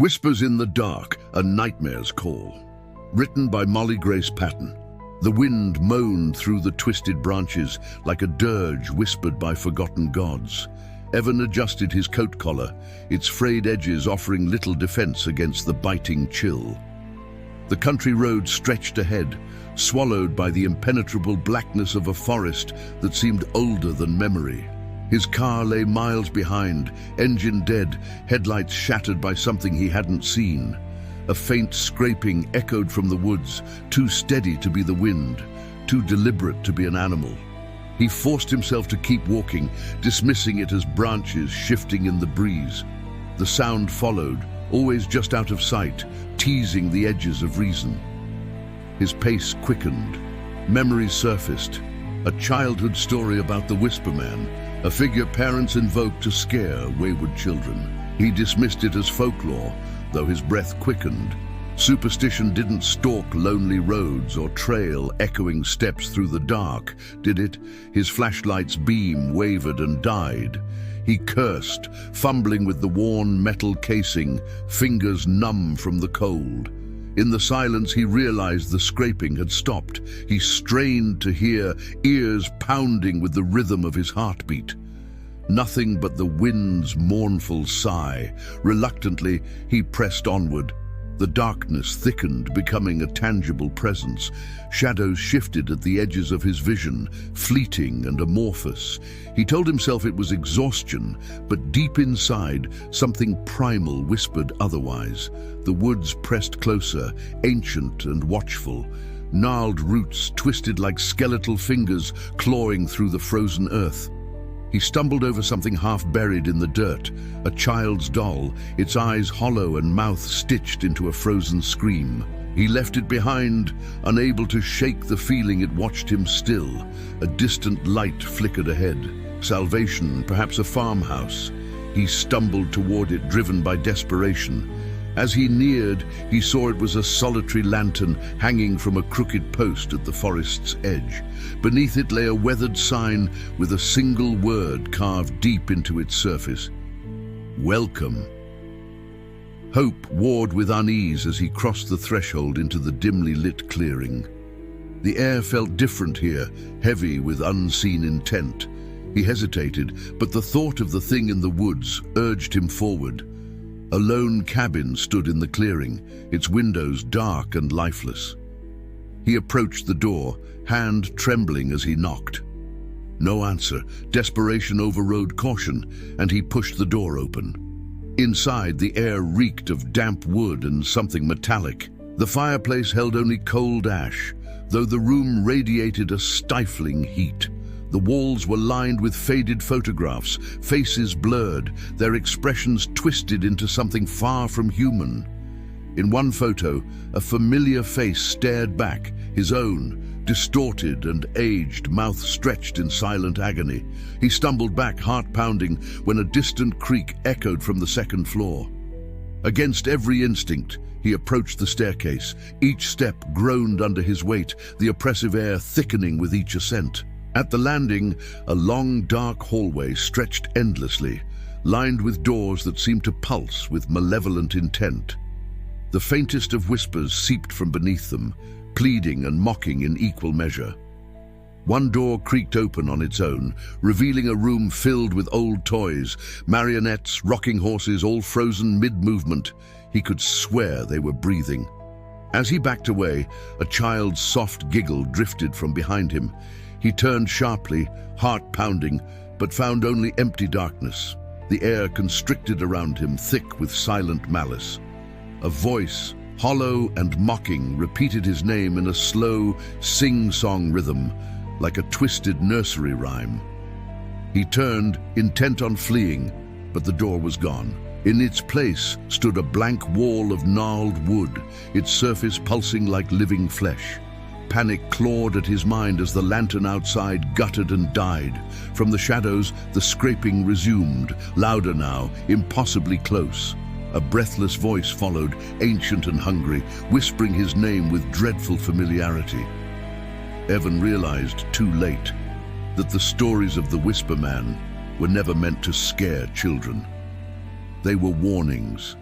Whispers in the Dark, A Nightmare's Call. Written by Molly Grace Patton. The wind moaned through the twisted branches like a dirge whispered by forgotten gods. Evan adjusted his coat collar, its frayed edges offering little defense against the biting chill. The country road stretched ahead, swallowed by the impenetrable blackness of a forest that seemed older than memory. His car lay miles behind, engine dead, headlights shattered by something he hadn't seen. A faint scraping echoed from the woods, too steady to be the wind, too deliberate to be an animal. He forced himself to keep walking, dismissing it as branches shifting in the breeze. The sound followed, always just out of sight, teasing the edges of reason. His pace quickened. Memories surfaced. A childhood story about the Whisper Man, a figure parents invoked to scare wayward children. He dismissed it as folklore, though his breath quickened. Superstition didn't stalk lonely roads or trail echoing steps through the dark, did it? His flashlight's beam wavered and died. He cursed, fumbling with the worn metal casing, fingers numb from the cold. In the silence, he realized the scraping had stopped. He strained to hear, ears pounding with the rhythm of his heartbeat. Nothing but the wind's mournful sigh. Reluctantly, he pressed onward. The darkness thickened, becoming a tangible presence. Shadows shifted at the edges of his vision, fleeting and amorphous. He told himself it was exhaustion, but deep inside, something primal whispered otherwise. The woods pressed closer, ancient and watchful. Gnarled roots twisted like skeletal fingers, clawing through the frozen earth. He stumbled over something half buried in the dirt, a child's doll, its eyes hollow and mouth stitched into a frozen scream. He left it behind, unable to shake the feeling it watched him still. A distant light flickered ahead. Salvation, perhaps a farmhouse. He stumbled toward it, driven by desperation. As he neared, he saw it was a solitary lantern hanging from a crooked post at the forest's edge. Beneath it lay a weathered sign with a single word carved deep into its surface: "Welcome." Hope warred with unease as he crossed the threshold into the dimly lit clearing. The air felt different here, heavy with unseen intent. He hesitated, but the thought of the thing in the woods urged him forward. A lone cabin stood in the clearing, its windows dark and lifeless. He approached the door, hand trembling as he knocked. No answer. Desperation overrode caution, and he pushed the door open. Inside, the air reeked of damp wood and something metallic. The fireplace held only cold ash, though the room radiated a stifling heat. The walls were lined with faded photographs, faces blurred, their expressions twisted into something far from human. In one photo, a familiar face stared back, his own, distorted and aged, mouth stretched in silent agony. He stumbled back, heart pounding, when a distant creak echoed from the second floor. Against every instinct, he approached the staircase. Each step groaned under his weight, the oppressive air thickening with each ascent. At the landing, a long, dark hallway stretched endlessly, lined with doors that seemed to pulse with malevolent intent. The faintest of whispers seeped from beneath them, pleading and mocking in equal measure. One door creaked open on its own, revealing a room filled with old toys, marionettes, rocking horses, all frozen mid-movement. He could swear they were breathing. As he backed away, a child's soft giggle drifted from behind him. He turned sharply, heart pounding, but found only empty darkness. The air constricted around him, thick with silent malice. A voice, hollow and mocking, repeated his name in a slow, sing-song rhythm, like a twisted nursery rhyme. He turned, intent on fleeing, but the door was gone. In its place stood a blank wall of gnarled wood, its surface pulsing like living flesh. Panic clawed at his mind as the lantern outside guttered and died. From the shadows, the scraping resumed, louder now, impossibly close. A breathless voice followed, ancient and hungry, whispering his name with dreadful familiarity. Evan realized, too late, that the stories of the Whisper Man were never meant to scare children. They were warnings,